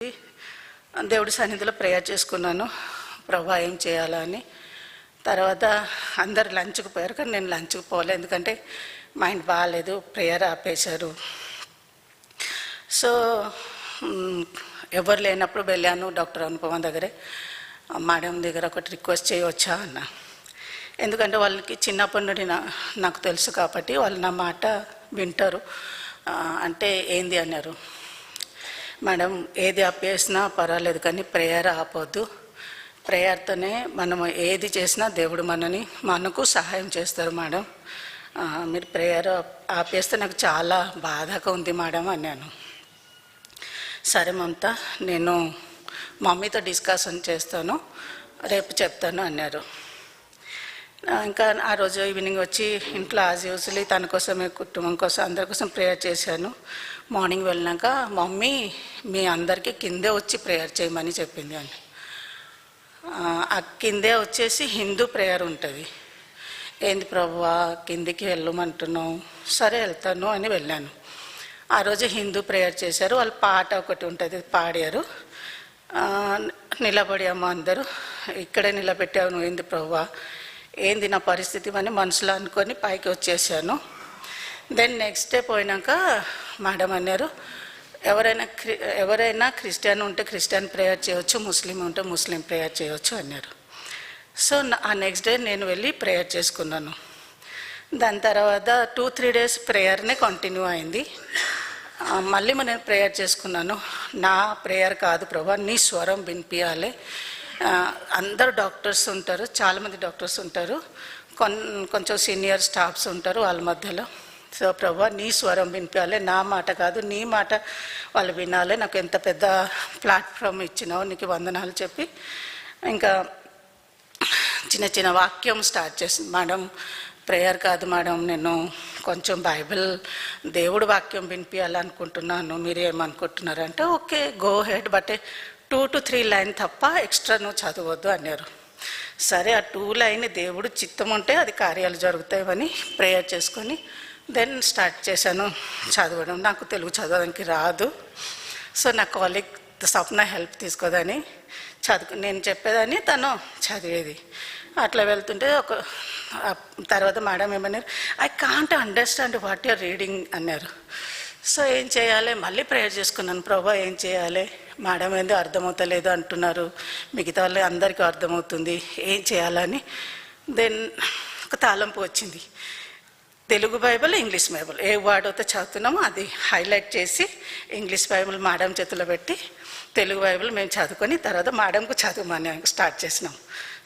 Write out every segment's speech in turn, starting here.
దేవుడి సన్నిధిలో ప్రేయర్ చేసుకున్నాను. ప్రభా ఏం చేయాలా అని. తర్వాత అందరు లంచ్కి పోయారు, కానీ నేను లంచ్కి పోలే, ఎందుకంటే మైండ్ బాగాలేదు, ప్రేయర్ ఆపేశారు. సో ఎవరు లేనప్పుడు వెళ్ళాను డాక్టర్ అనుపమ దగ్గరే. మేడం దగ్గర ఒకటి రిక్వెస్ట్ చేయవచ్చా అన్న, ఎందుకంటే వాళ్ళకి చిన్నప్పటి నుండి నాకు తెలుసు కాబట్టి వాళ్ళు నా మాట వింటారు. అంటే ఏంది అన్నారు, మేడం ఏది ఆపేసినా పర్వాలేదు కానీ ప్రేయర్ ఆపొద్దు, ప్రేయర్తోనే మనం ఏది చేసినా దేవుడు మనకు సహాయం చేస్తారు మేడం, మీరు ప్రేయర్ ఆపేస్తే నాకు చాలా బాధగా ఉంది మేడం అన్నాను. సరే మమతా, నేను మమ్మీతో డిస్కషన్ చేస్తాను, రేపు చెప్తాను అన్నారు. ఇంకా ఆ రోజు ఈవినింగ్ వచ్చి ఇంట్లో యాజ్ యూజువల్లీ తన కోసమే, కుటుంబం కోసం, అందరి కోసం ప్రేయర్ చేశాను. మార్నింగ్ వెళ్ళినాక మమ్మీ మీ అందరికీ కిందే వచ్చి ప్రేయర్ చేయమని చెప్పింది అని. ఆ కిందే వచ్చేసి హిందూ ప్రేయర్ ఉంటుంది. ఏంది ప్రభువా కిందికి వెళ్ళమంటున్నావు, సరే వెళ్తాను అని వెళ్ళాను. ఆ రోజు హిందూ ప్రేయర్ చేశారు. వాళ్ళు పాట ఒకటి ఉంటుంది పాడారు. నిలబడాము అందరూ, ఇక్కడే నిలబెట్టావు నువ్వు, ఏంది ప్రభువా, ఏంది నా పరిస్థితి అని మనసులో అనుకొని పైకి వచ్చేసాను. దెన్ నెక్స్ట్ డే పోయినాక మేడం అన్నారు, ఎవరైనా క్రిస్టియన్ ఉంటే క్రిస్టియన్ ప్రేయర్ చేయవచ్చు, ముస్లిం ఉంటే ముస్లిం ప్రేయర్ చేయవచ్చు అన్నారు. సో ఆ నెక్స్ట్ డే నేను వెళ్ళి ప్రేయర్ చేసుకున్నాను. దాని తర్వాత 2-3 డేస్ ప్రేయర్నే కంటిన్యూ అయింది. మళ్ళీ నేను ప్రేయర్ చేసుకున్నాను. నా ప్రేయర్ కాదు ప్రభా, నీ స్వరం వినిపించాలి. అందరు డాక్టర్స్ ఉంటారు, చాలామంది డాక్టర్స్ ఉంటారు, కొంచెం సీనియర్ స్టాఫ్స్ ఉంటారు వాళ్ళ మధ్యలో. సో ప్రభా నీ స్వరం వినిపించాలి, నా మాట కాదు నీ మాట వాళ్ళు వినాలి, నాకు ఎంత పెద్ద ప్లాట్ఫామ్ ఇచ్చినావు, నీకు వందనాలు చెప్పి ఇంకా చిన్న చిన్న వాక్యం స్టార్ట్ చేసింది. మేడం ప్రేయర్ కాదు మేడం, నేను కొంచెం బైబిల్ దేవుడు వాక్యం వినిపించాలనుకుంటున్నాను, మీరు ఏమనుకుంటున్నారు అంటే okay go head, but 2 to 3 line తప్ప ఎక్స్ట్రా నువ్వు చదవద్దు అన్నారు. సరే ఆ 2 లైన్ దేవుడు చిత్తం ఉంటే అది కార్యాలు జరుగుతాయని ప్రేయర్ చేసుకొని దెన్ స్టార్ట్ చేశాను చదవడం. నాకు తెలుగు చదవడానికి రాదు. సో నా కాలీగ్ స్వప్న హెల్ప్ తీసుకోదని నేను చెప్పేదాన్ని, తను చదివేది. అట్లా వెళ్తుంటే తర్వాత మేడం ఏమన్నారు, I can't understand what you're reading అన్నారు. సో ఏం చేయాలి, మళ్ళీ ప్రేయర్ చేసుకున్నాను. ప్రభా ఏం చేయాలి, మేడం ఏందో అర్థమవుతలేదు అంటున్నారు, మిగతా వాళ్ళు అందరికీ అర్థమవుతుంది, ఏం చేయాలని. దెన్ ఒక తాళంపు వచ్చింది, తెలుగు బైబిల్ ఇంగ్లీష్ బైబిల్ ఏ వర్డ్ అయితే చదువుతున్నామో అది హైలైట్ చేసి ఇంగ్లీష్ బైబిల్ మేడం చేతిలో పెట్టి తెలుగు బైబిల్ మేము చదువుకొని తర్వాత మేడంకు చదువుమని స్టార్ట్ చేసినాం.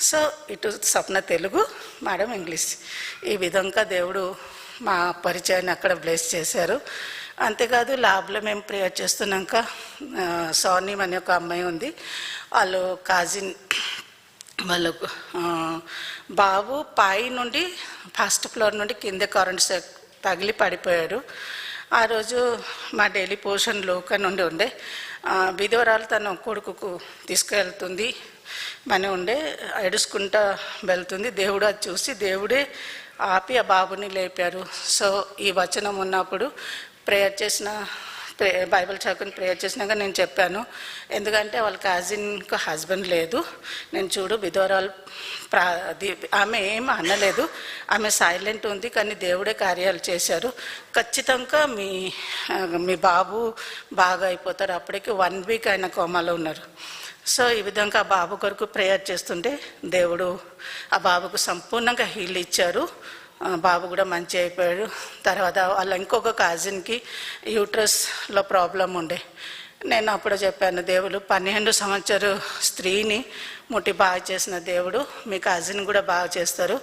సో ఇటు స్వప్న తెలుగు, మేడం ఇంగ్లీష్. ఈ విధంగా దేవుడు మా పరిచయాన్ని అక్కడ బ్లెస్ చేశారు. అంతేకాదు ల్యాబ్లో మేము ప్రేయర్ చేస్తున్నాక సోనీ అనే ఒక అమ్మాయి ఉంది, వాళ్ళు కాజిన్, వాళ్ళకు బాబు పై నుండి 1st ఫ్లోర్ నుండి కింద కరెంట్ తగిలి పడిపోయాడు. ఆ రోజు మా డైలీ పోషన్ లోక నుండి ఉండే విధవరాలు తన కొడుకుకు తీసుకువెళ్తుంది మన ఉండే, ఏడుచుకుంటా వెళ్తుంది. దేవుడు అది చూసి దేవుడే ఆపి ఆ బాబుని లేపారు. సో ఈ వచనం ఉన్నప్పుడు ప్రేయర్ చేసిన బైబిల్ చదువుకుని ప్రేయర్ చేసినాక నేను చెప్పాను, ఎందుకంటే వాళ్ళ కజిన్కు హస్బెండ్ లేదు, నేను చూడు విధవరాలు ఆమె ఏం అనలేదు, ఆమె సైలెంట్ ఉంది, కానీ దేవుడే కార్యాలు చేశారు, ఖచ్చితంగా మీ బాబు బాగా అయిపోతారు. అప్పటికి 1 వీక్ ఆయన కోమాలో ఉన్నారు. సో ఈ విధంగా ఆ బాబు కొరకు ప్రేయర్ చేస్తుంటే దేవుడు ఆ బాబుకు సంపూర్ణంగా హీల్ ఇచ్చారు. బాబు కూడా మంచి అయిపోయాడు. తర్వాత వాళ్ళ ఇంకొక కజిన్కి యూట్రస్లో ప్రాబ్లం ఉండే, నేను అప్పుడు చెప్పాను, దేవుడు 12 సంవత్సరాల స్త్రీని ముట్టి బాగా చేసిన దేవుడు మీ కజిన్ కూడా బాగా చేస్తారు,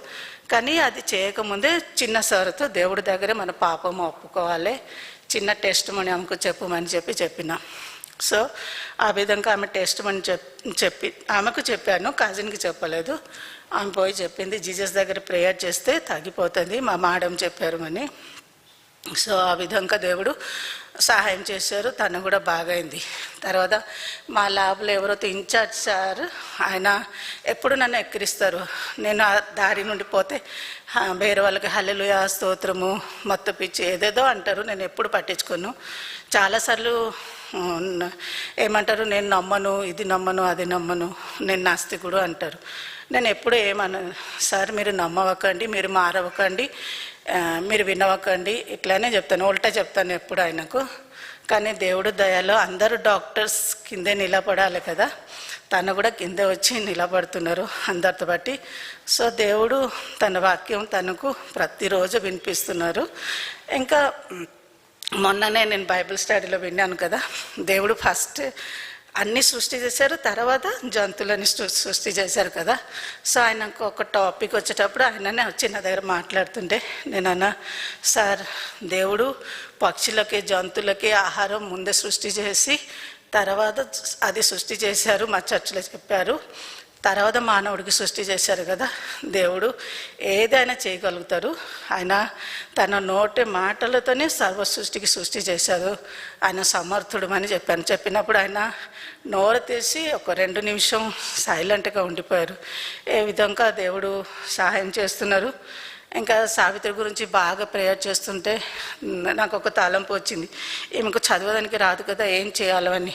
కానీ అది చేయకముందే చిన్న సరుతో దేవుడి దగ్గర మన పాపం ఒప్పుకోవాలి, చిన్న టెస్ట్ మని ఆమెకు చెప్పమని చెప్పిన. సో ఆ విధంగా ఆమె టెస్ట్ మని చెప్పి ఆమెకు చెప్పాను, కజిన్కి చెప్పలేదు. ఆమె పోయి చెప్పింది, జీసస్ దగ్గర ప్రేయర్ చేస్తే తగ్గిపోతుంది, మా మేడం చెప్పారు అని. సో ఆ విధంగా దేవుడు సహాయం చేశారు, తను కూడా బాగైంది. తర్వాత మా ల్యాబ్లో ఎవరైతే ఇన్ఛార్జ్ సార్, ఆయన ఎప్పుడు నన్ను ఎక్కిరిస్తారు. నేను ఆ దారి నుండి పోతే వేరే వాళ్ళకి హల్లెలూయా స్తోత్రము మత్తు పిచ్చి ఏదేదో అంటారు, నేను ఎప్పుడు పట్టించుకోను. చాలాసార్లు ఏమంటారు, నేను నమ్మను, ఇది నమ్మను, అది నమ్మను, నేను నాస్తికుడు అంటారు. నేను ఎప్పుడు ఏమన్నాను, సార్ మీరు నమ్మవకండి, మీరు మారవకండి, మీరు వినవకండి, ఇట్లానే చెప్తాను, ఉల్టా చెప్తాను ఎప్పుడు ఆయనకు. కానీ దేవుడు దయలో అందరూ డాక్టర్స్ కిందే నిలబడాలి కదా, తను కూడా కింద వచ్చి నిలబడుతున్నారు అందరితో బట్టి. సో దేవుడు తన వాక్యం తనకు ప్రతిరోజు వినిపిస్తున్నారు. ఇంకా మొన్ననే నేను బైబిల్ స్టడీలో విన్నాను కదా, దేవుడు ఫస్ట్ అన్నీ సృష్టి చేశారు, తర్వాత జంతువులని సృష్టి చేశారు కదా. సో ఆయనకు ఒక టాపిక్ వచ్చేటప్పుడు ఆయననే వచ్చి నా దగ్గర మాట్లాడుతుంటే నేనన్నా, సార్ దేవుడు పక్షులకి జంతువులకి ఆహారం ముందే సృష్టి చేసి తర్వాత అది సృష్టి చేశారు, మా చర్చిలో చెప్పారు, తర్వాత మానవుడికి సృష్టి చేశారు కదా. దేవుడు ఏదైనా చేయగలుగుతారు, ఆయన తన నోటి మాటలతోనే సర్వ సృష్టికి సృష్టి చేశారు, ఆయన సమర్థుడు అని చెప్పాను. చెప్పినప్పుడు ఆయన నోరు తీసి ఒక 2 నిమిషం సైలెంట్గా ఉండిపోయారు. ఏ విధంగా దేవుడు సహాయం చేస్తున్నారు. ఇంకా సావిత్రి గురించి బాగా ప్రేయర్ చేస్తుంటే నాకు ఒక తలంపు వచ్చింది, ఈమెకు చదవడానికి రాదు కదా, ఏం చేయాలని.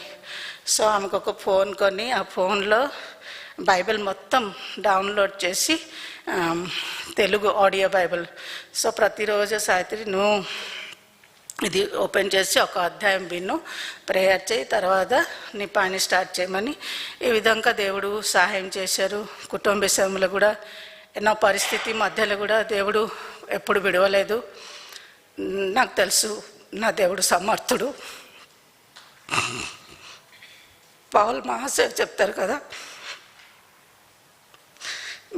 సో ఆమెకు ఒక ఫోన్ కొని ఆ ఫోన్లో బైబిల్ మొత్తం డౌన్లోడ్ చేసి తెలుగు ఆడియో బైబిల్. సో ప్రతిరోజు సావిత్రి నువ్వు ఇది ఓపెన్ చేసి ఒక అధ్యాయం విను, ప్రేయర్ చేయి, తర్వాత నీ పని స్టార్ట్ చేయమని. ఈ విధంగా దేవుడు సహాయం చేశారు. కుటుంబ విషయంలో కూడా ఎన్నో పరిస్థితి మధ్యలో కూడా దేవుడు ఎప్పుడు విడవలేదు. నాకు తెలుసు నా దేవుడు సమర్థుడు. పౌలు మహాశయ చెప్తారు కదా,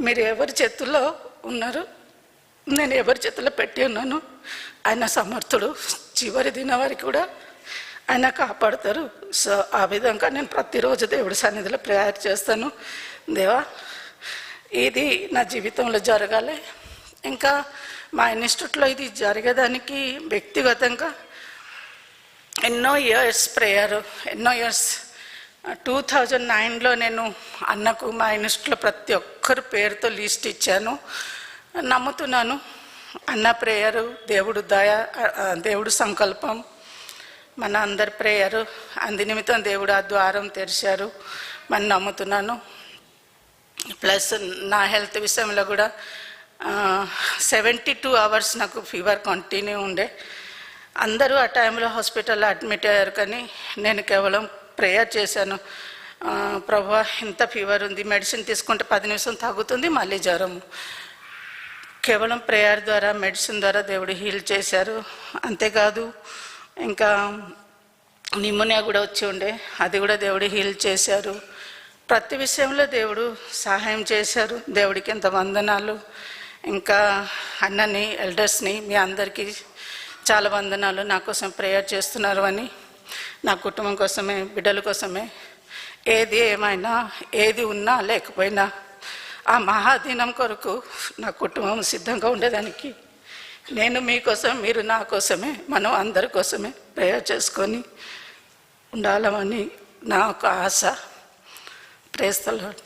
మీరు ఎవరి చేతుల్లో ఉన్నారు, నేను ఎవరి చేతుల్లో పెట్టి ఉన్నాను, ఆయన సమర్థుడు, చివరి దినం వరకు కూడా ఆయన కాపాడుతారు. సో ఆ విధంగా నేను ప్రతిరోజు దేవుడి సన్నిధిలో ప్రేయర్ చేస్తాను, దేవా ఇది నా జీవితంలో జరగాలి. ఇంకా మా ఇన్స్టిట్యూట్లో ఇది జరిగేదానికి వ్యక్తిగతంగా ఎన్నో ఇయర్స్ ప్రేయర్, ఎన్నో ఇయర్స్. 2009లో నేను అన్నకు మా ఇన్స్టిట్యూట్లో ప్రతి ఒక్కరు పేరుతో లిస్ట్ ఇచ్చాను. నమ్ముతున్నాను అన్న ప్రేయరు దేవుడు దయ, దేవుడు సంకల్పం, మన అందరి ప్రేయరు, అందు నిమిత్తం దేవుడు ఆ ద్వారం తెరిచారు మనం నమ్ముతున్నాను. ప్లస్ నా హెల్త్ విషయంలో కూడా 72 అవర్స్ నాకు ఫీవర్ కంటిన్యూ ఉండే. అందరూ ఆ టైంలో హాస్పిటల్లో అడ్మిట్ అయ్యారు, కానీ నేను కేవలం ప్రేయర్ చేశాను, ప్రభువా ఇంత ఫీవర్ ఉంది, మెడిసిన్ తీసుకుంటే 10 నిమిషం తగ్గుతుంది, మళ్ళీ జ్వరం. కేవలం ప్రేయర్ ద్వారా, మెడిసిన్ ద్వారా దేవుడు హీల్ చేశారు. అంతేకాదు ఇంకా నిమోనియా కూడా వచ్చి ఉండే, అది కూడా దేవుడు హీల్ చేశారు. ప్రతి విషయంలో దేవుడు సహాయం చేశారు. దేవుడికి ఎంత వందనాలు. ఇంకా అన్నని, ఎల్డర్స్ని, మీ అందరికీ చాలా వందనాలు. నా కోసం ప్రేయర్ చేస్తున్నారు అని, నా కుటుంబం కోసమే, బిడ్డల కోసమే. ఏది ఏమైనా, ఏది ఉన్నా లేకపోయినా ఆ మహాదినం కొరకు నా కుటుంబం సిద్ధంగా ఉండేదానికి నేను మీకోసం, మీరు నా కోసమే, మనం అందరి కోసమే ప్రేయర్ చేసుకొని ఉండాలని నా ఒక ఆశ. Praise the lord.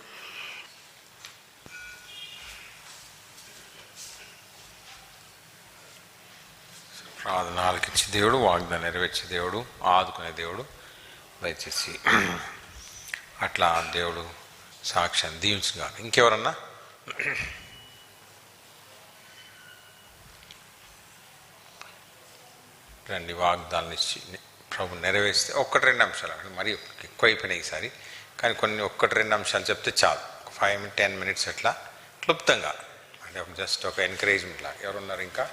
ప్రార్థన ఆలకించే దేవుడు, వాగ్దానం నెరవేర్చే దేవుడు, ఆదుకునే దేవుడు, దయచేసి అట్లా దేవుడు సాక్ష్యాన్ని దీవించుగా. ఇంకెవరన్నా రండి. వాగ్దానాలు ఇచ్చి ప్రభు నెరవేర్స్తే 1-2 అంశాలు, మరి ఎక్కువ అయిపోయినాయి ఈసారి, కానీ కొన్ని 1-2 అంశాలు చెప్తే చాలు. 5-10 మినిట్స్ అట్లా క్లుప్తంగా, అంటే జస్ట్ ఒక ఎంకరేజ్మెంట్ లాగా. ఎవరున్నారు ఇంకా?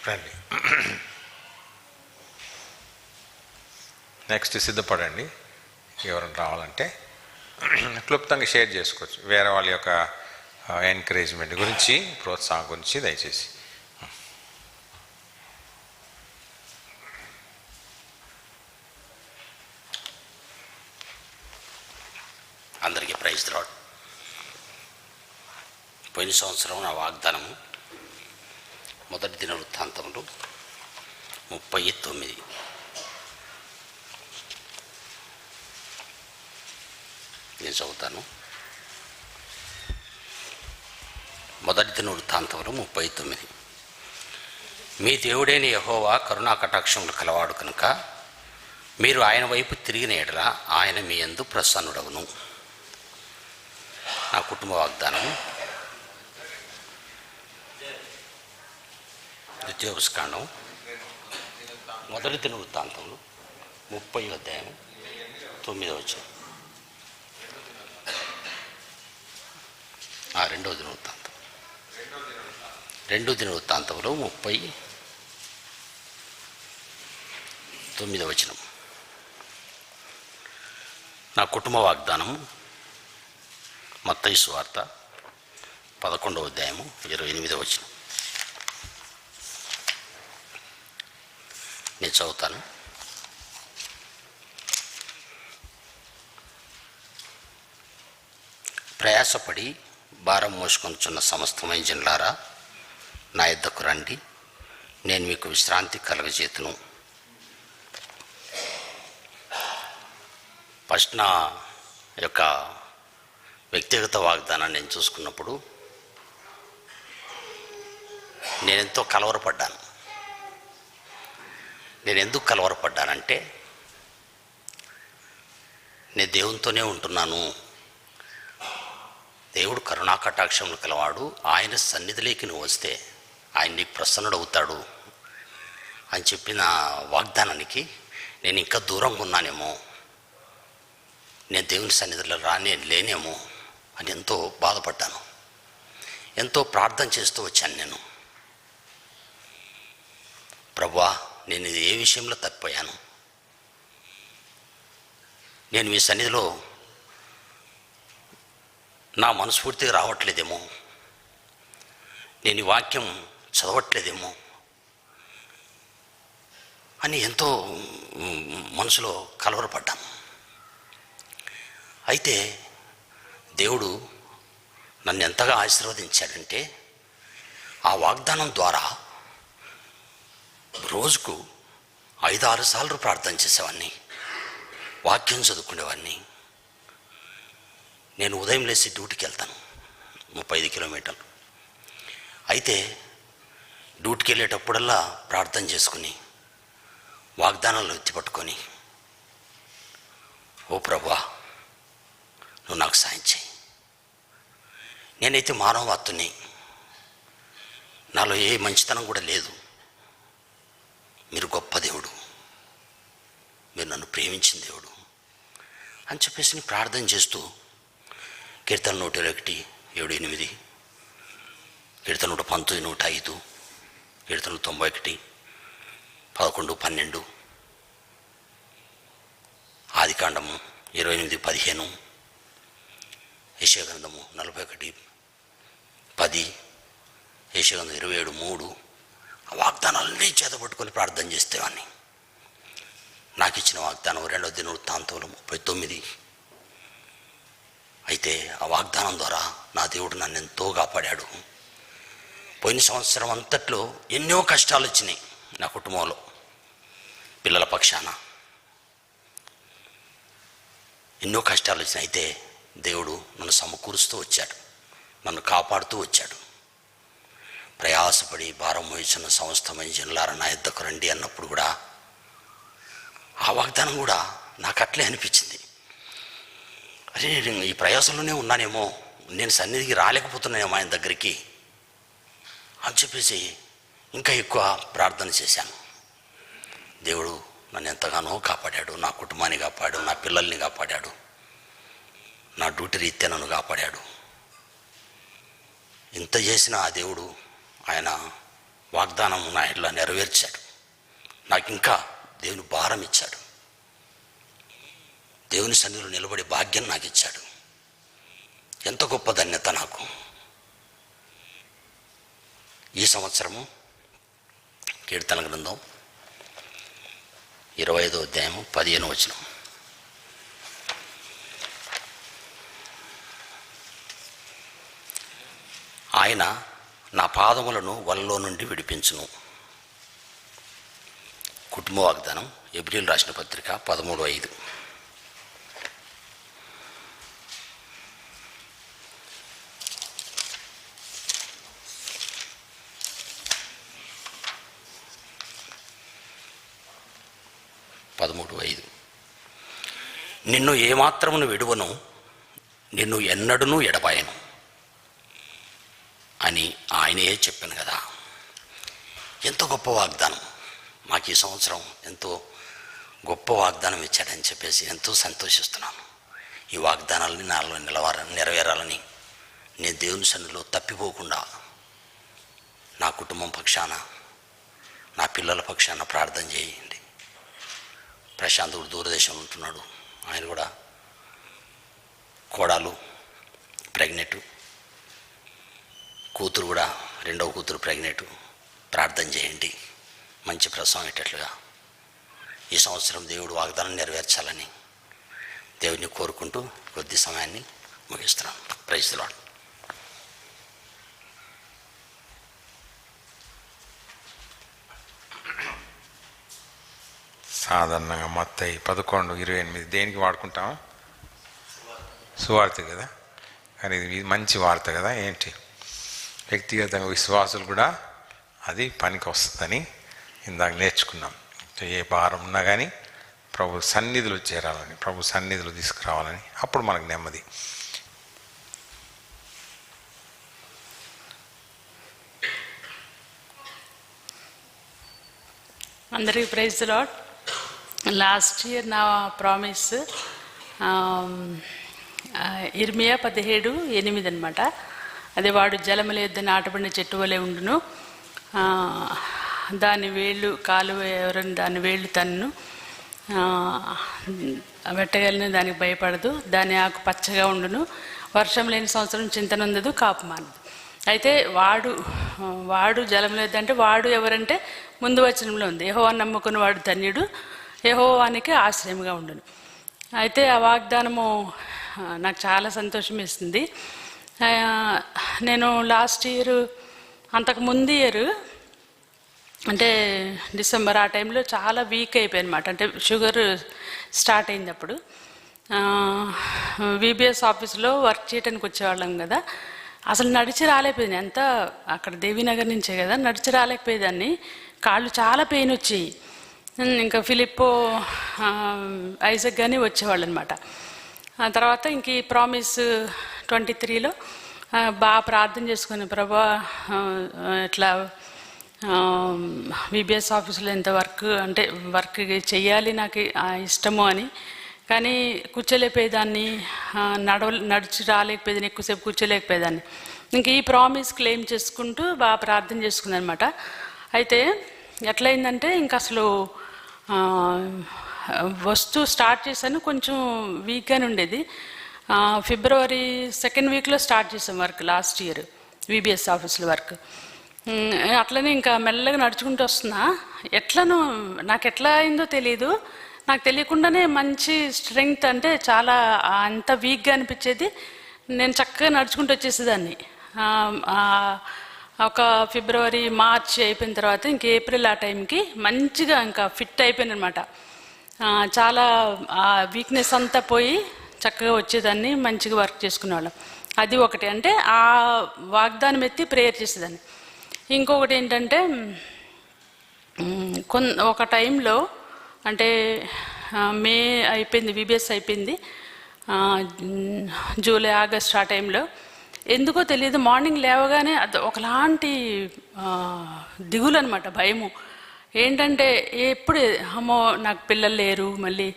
రండి. నెక్స్ట్ సిద్ధపడండి. ఎవరైనా రావాలంటే క్లుప్తంగా షేర్ చేసుకోవచ్చు, వేరే వాళ్ళ యొక్క ఎంకరేజ్మెంట్ గురించి, ప్రోత్సాహం గురించి దయచేసి. సంవత్సరం నా వాగ్దానము మొదటి దినవృత్తాంతములు 39. నేను చదువుతాను. మొదటి దినవృత్తాంతములు 39. మీ దేవుడైన యెహోవా కరుణా కటాక్షములు కలవాడు కనుక మీరు ఆయన వైపు తిరిగిన ఎడల ఆయన మీ యందు ప్రసన్నుడవును. నా కుటుంబ వాగ్దానం ద్వితీయోపస్కాండం మొదటి దినవృత్తాంతములు 30వ అధ్యాయం 9వ వచనం. రెండవ దినవృత్తాంతములు 39వ వచనం. నా కుటుంబ వాగ్దానం మత్తయి సువార్త 11వ అధ్యాయము 28వ వచనం. నేను చదువుతాను. ప్రయాసపడి భారం మోసుకొనుచున్న సమస్తమైన జనులారా నా యొద్దకు రండి, నేను మీకు విశ్రాంతి కలగజేతును. ఫస్ట్ నా యొక్క వ్యక్తిగత వాగ్దానాన్ని నేను చూసుకున్నప్పుడు నేనెంతో కలవరపడ్డాను. నేను ఎందుకు కలవరపడ్డానంటే, నేను దేవునితోనే ఉంటున్నాను, దేవుడు కరుణా కటాక్షములు కలవాడు, ఆయన సన్నిధిలోకి నువ్వు వస్తే ఆయన నీకు ప్రసన్నుడవుతాడు అని చెప్పిన వాగ్దానానికి నేను ఇంకా దూరంగా ఉన్నానేమో, నేను దేవుని సన్నిధిలో లేనేమో అని ఎంతో బాధపడ్డాను. ఎంతో ప్రార్థన చేస్తూ వచ్చాను. నేను ప్రభువా, నేను ఇది ఏ విషయంలో తప్పిపోయాను, నేను మీ సన్నిధిలో నా మనస్ఫూర్తిగా రావట్లేదేమో, నేను ఈ వాక్యం చదవట్లేదేమో అని ఎంతో మనసులో కలవరపడ్డాను. అయితే దేవుడు నన్ను ఎంతగా ఆశీర్వదించాడంటే, ఆ వాగ్దానం ద్వారా రోజుకు 5-6 సార్లు ప్రార్థన చేసేవాడిని, వాక్యం చదువుకునేవాడిని. నేను ఉదయం లేచి డ్యూటీకి వెళ్తాను, 35 కిలోమీటర్లు. అయితే డ్యూటీకి వెళ్ళేటప్పుడల్లా ప్రార్థన చేసుకుని వాగ్దానాలు ఎత్తిపట్టుకొని, ఓ ప్రభువా నువ్వు నాకు సాయం చేయి, నేనైతే మానవత్తుని, నాలో ఏ మంచితనం కూడా లేదు, మీరు గొప్ప దేవుడు, మీరు నన్ను ప్రేమించిన దేవుడు అని చెప్పేసి నేను ప్రార్థన చేస్తూ కీర్తన 121, 7-8, కీర్తన 119, 105, కీర్తన 91, 11, 12, ఆదికాండము 28, 15, యెషయా గ్రంథము 41, 10, యెషయా గ్రంథం 27, 3 ఆ వాగ్దానాలన్నీ చేతపట్టుకొని ప్రార్థన చేస్తేవాడిని. నాకు ఇచ్చిన వాగ్దానం 2వ దినవృత్తాంతములు 39. అయితే ఆ వాగ్దానం ద్వారా నా దేవుడు నన్ను ఎంతో కాపాడాడు. పోయిన సంవత్సరం అంతట్లో ఎన్నో కష్టాలు వచ్చినాయి నా కుటుంబంలో, పిల్లల పక్షాన ఎన్నో కష్టాలు వచ్చినాయి. అయితే దేవుడు నన్ను సమకూరుస్తూ వచ్చాడు, నన్ను కాపాడుతూ వచ్చాడు. ప్రయాసపడి భారం మోయించిన సమస్తమైన జనులారా నా యొద్దకు రండి అన్నప్పుడు కూడా ఆ వాగ్దానం కూడా నాకు అట్లే అనిపించింది. అరే, నేను ఈ ప్రయాసంలోనే ఉన్నానేమో, నేను సన్నిధికి రాలేకపోతున్నానేమో ఆయన దగ్గరికి అని చెప్పేసి ఇంకా ఎక్కువ ప్రార్థన చేశాను. దేవుడు నన్ను ఎంతగానో కాపాడాడు, నా కుటుంబాన్ని కాపాడాడు, నా పిల్లల్ని కాపాడాడు, నా డ్యూటీ రీత్యా నన్ను కాపాడాడు. ఇంత చేసిన ఆ దేవుడు ఆయన వాగ్దానం నా ఇట్లా నెరవేర్చాడు. నాకు ఇంకా దేవుని భారం ఇచ్చాడు, దేవుని సన్నిధిలో నిలబడే భాగ్యం నాకు ఇచ్చాడు. ఎంత గొప్ప ధన్యత నాకు. ఈ సంవత్సరము కీర్తన గ్రంథం 25వ అధ్యాయము 15వ వచనం. ఆయన నా పాదములను వలలో నుండి విడిపించును. కుటుంబ వాగ్దానం ఎబ్రిల్ రాసిన పత్రిక 13:5. నిన్ను ఏమాత్రమును విడువను, నిన్ను ఎన్నడూనూ ఎడబాయను అని ఆయనే చెప్పాను కదా. ఎంతో గొప్ప వాగ్దానం. మాకు ఈ సంవత్సరం ఎంతో గొప్ప వాగ్దానం ఇచ్చాడని చెప్పేసి ఎంతో సంతోషిస్తున్నాను. ఈ వాగ్దానాలని నాలో నెరవేరాలని నేను దేవుని సన్నిధిలో తప్పిపోకుండా నా కుటుంబం పక్షాన, నా పిల్లల పక్షాన ప్రార్థన చేయండి. ప్రశాంత్ కూడా దూరదేశంలో ఉంటున్నాడు. ఆయన కూడా కోడలు ప్రెగ్నెంట్, కూతురు కూడా 2వ కూతురు ప్రెగ్నెంట్. ప్రార్థన చేయండి మంచి ప్రసవం అయ్యేటట్లుగా. ఈ సంవత్సరం దేవుడు వాగ్దానం నెరవేర్చాలని దేవుడిని కోరుకుంటూ కొద్ది సమయాన్ని ముగిస్తున్నాను. Praise the Lord. సాధారణంగా మత్తయి 11:28 దేనికి వాడుకుంటాం? సువార్త కదా. కానీ ఇది మంచి వార్త కదా. ఏంటి, వ్యక్తిగతంగా విశ్వాసులు కూడా అది పనికి వస్తుందని ఇందాక నేర్చుకున్నాం. ఏ భారం ఉన్నా కానీ ప్రభు సన్నిధిలో చేరాలని, ప్రభు సన్నిధిలో తీసుకురావాలని, అప్పుడు మనకు నెమ్మది. అందరికీ praise the Lord. Last year నా ప్రామిస్ ఇర్మియా 17:8 అనమాట. అదే వాడు జలముల యొద్ద నాటబడిన చెట్టు వలె ఉండును, దాని వేళ్ళు కాలువ ఎవరని దాని వేళ్ళు తన్ను, వెట్టగలిని దానికి భయపడదు, దాని ఆకు పచ్చగా ఉండును, వర్షం లేని సంవత్సరం చింతనుందదు, కాపు మానదు. అయితే వాడు జలముల యొద్ద అంటే వాడు ఎవరంటే ముందు వచనంలో ఉంది, యెహోవాను నమ్ముకున్న వాడు ధన్యుడు, యెహోవానికి ఆశ్రయముగా ఉండును. అయితే ఆ వాగ్దానము నాకు చాలా సంతోషం ఇస్తుంది. నేను లాస్ట్ ఇయర్, అంతకు ముందు ఇయర్ అంటే డిసెంబర్ ఆ టైంలో చాలా వీక్ అయిపోయాయి అనమాట. అంటే షుగర్ స్టార్ట్ అయింది. అప్పుడు విబిఎస్ ఆఫీస్లో వర్క్ చేయడానికి వచ్చేవాళ్ళం కదా. అసలు నడిచి రాలేకపోయింది. ఎంత అక్కడ దేవీనగర్ నుంచే కదా, నడిచి రాలేకపోయేదాన్ని. కాళ్ళు చాలా పెయిన్ వచ్చాయి. ఇంకా ఫిలిప్పో ఐజక్ కానీ వచ్చేవాళ్ళు అనమాట. ఆ తర్వాత ఇంక ఈ ప్రామిస్ 23లో బాగా ప్రార్థన చేసుకుని, ప్రభా ఇట్లా విబిఎస్ ఆఫీసులో ఎంత వర్క్ చెయ్యాలి, నాకు ఇష్టము అని. కానీ కూర్చోలేకపోయేదాన్ని, నడిచి రాలేకపోయేదాన్ని, ఎక్కువసేపు కూర్చోలేకపోయేదాన్ని. ఇంక ఈ ప్రామిస్ క్లెయిమ్ చేసుకుంటూ బాగా ప్రార్థన చేసుకుంది అనమాట. అయితే ఎట్లయిందంటే ఇంక అసలు స్టార్ట్ చేశాను, కొంచెం వీక్గానే ఉండేది. ఫిబ్రవరి 2nd వీక్లో స్టార్ట్ చేసాం వర్క్ లాస్ట్ ఇయర్, విబిఎస్ ఆఫీసులో వర్క్. అట్లనే ఇంకా మెల్లగా నడుచుకుంటూ వస్తున్నా. నాకు ఎట్లా అయిందో తెలీదు, నాకు తెలియకుండానే మంచి స్ట్రెంగ్త్, అంటే చాలా అంత వీక్గా అనిపించేది. నేను చక్కగా నడుచుకుంటూ వచ్చేసేదాన్ని. ఒక ఫిబ్రవరి మార్చ్ అయిపోయిన తర్వాత ఇంక ఏప్రిల్ ఆ టైంకి మంచిగా ఇంకా ఫిట్ అయిపోయాను అనమాట. చాలా వీక్నెస్ అంతా పోయి చక్కగా వచ్చేదాన్ని, మంచిగా వర్క్ చేసుకునేవాళ్ళం. అది ఒకటి. అంటే ఆ వాగ్దానం ఎత్తి ప్రేయర్ చేసేదాన్ని. ఇంకొకటి ఏంటంటే ఒక టైంలో అంటే మే అయిపోయింది, విబిఎస్ అయిపోయింది, జూలై ఆగస్ట్ ఆ టైంలో ఎందుకో తెలియదు, మార్నింగ్ లేవగానే అది ఒకలాంటి దిగులు అనమాట, భయము. ఏంటంటే ఎప్పుడు అమ్మో నాకు పిల్లలు లేరు, మళ్ళీ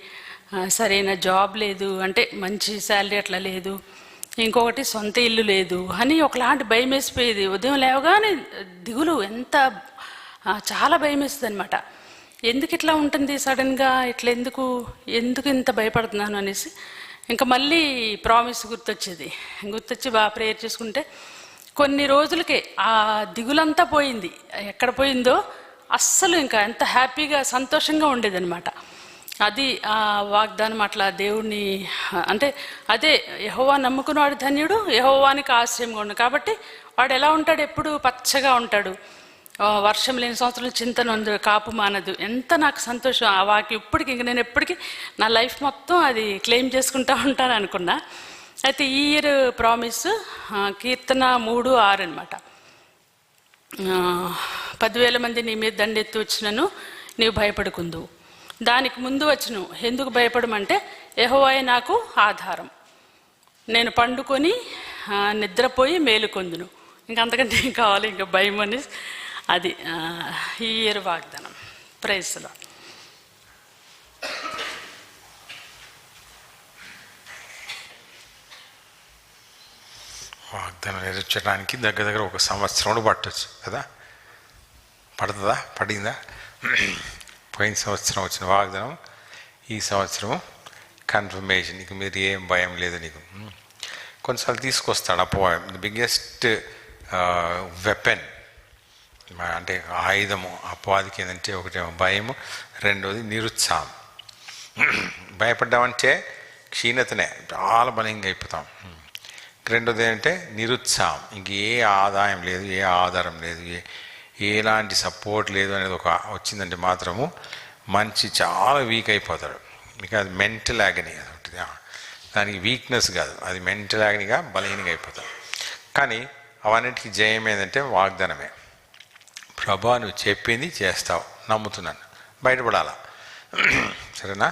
సరైన జాబ్ లేదు, అంటే మంచి శాలరీ అట్లా లేదు, ఇంకొకటి సొంత ఇల్లు లేదు అని ఒకలాంటి భయం వేసిపోయేది. ఉదయం లేవగానే దిగులు, ఎంత చాలా భయం వేస్తుంది అనమాట. ఎందుకు ఇట్లా ఉంటుంది సడన్గా, ఇట్లా ఎందుకు ఇంత భయపడుతున్నాను అనేసి ఇంకా మళ్ళీ ప్రామిస్ గుర్తొచ్చి బాగా ప్రేయర్ చేసుకుంటే కొన్ని రోజులకే ఆ దిగులంతా పోయింది. ఎక్కడ పోయిందో అస్సలు ఇంకా ఎంత హ్యాపీగా సంతోషంగా ఉండేదన్నమాట. అది ఆ వాగ్దానం అట్లా దేవుణ్ణి అంటే అదే యెహోవా నమ్ముకున్నవాడు ధన్యుడు, యెహోవానికి ఆశ్రయంగా ఉండు. కాబట్టి వాడు ఎలా ఉంటాడు? ఎప్పుడు పచ్చగా ఉంటాడు. వర్షం లేని సంవత్సరం చింతనందు కాపు మానదు. ఎంత నాకు సంతోషం ఆ వాక్యం. ఇప్పటికి ఇంక నేను ఎప్పటికీ నా లైఫ్ మొత్తం అది క్లెయిమ్ చేసుకుంటా ఉంటాను అనుకున్నా. అయితే ఈ ఇయర్ ప్రామిస్ కీర్తన 3:6 అనమాట. 10,000 మంది నీ మీద దండెత్తి వచ్చినను నీవు భయపడుకుందు. దానికి ముందు వచ్చును ఎందుకు భయపడమంటే యెహోవాయే నాకు ఆధారం, నేను పండుకొని నిద్రపోయి మేలుకొందును. ఇంకంతకంటే ఏం కావాలి? ఇంకా భయం అని అది ఈ ఇయర్ వాగ్దానం. Praise the Lord. వాగ్దానం నెరవేర్చడానికి దగ్గర ఒక సంవత్సరం పట్టవచ్చు కదా? పడుతుందా? పడిందా? పోయిన సంవత్సరం వచ్చిన వాగ్దానం ఈ సంవత్సరం కన్ఫర్మేషన్. నీకు మీరు ఏం భయం లేదు. నీకు కొన్నిసార్లు తీసుకొస్తాడు అపవాదం. ది బిగ్గెస్ట్ వెపన్ అంటే ఆయుధము అపవాదికి ఏంటంటే ఒకటేమో భయము, రెండోది నిరుత్సాహం. భయపడ్డామంటే క్షీణతనే, చాలా బలంగా అయిపోతాం. రెండోది ఏంటంటే నిరుత్సాహం, ఇంక ఏ ఆదాయం లేదు, ఏ ఆధారం లేదు, ఎలాంటి సపోర్ట్ లేదు అనేది ఒక వచ్చిందంటే మాత్రము మనిషి చాలా వీక్ అయిపోతాడు. మీకు అది మెంటల్ యాగనీ, అదొకటి. దానికి వీక్నెస్ కాదు, అది మెంటల్ యాగనీగా బలహీనంగా అయిపోతాడు. కానీ అవన్నిటికీ జయం ఏంటంటే వాగ్దానమే. ప్రభా నువ్వు చెప్పింది చేస్తావు, నమ్ముతున్నాను, బయటపడాలా. సరేనా?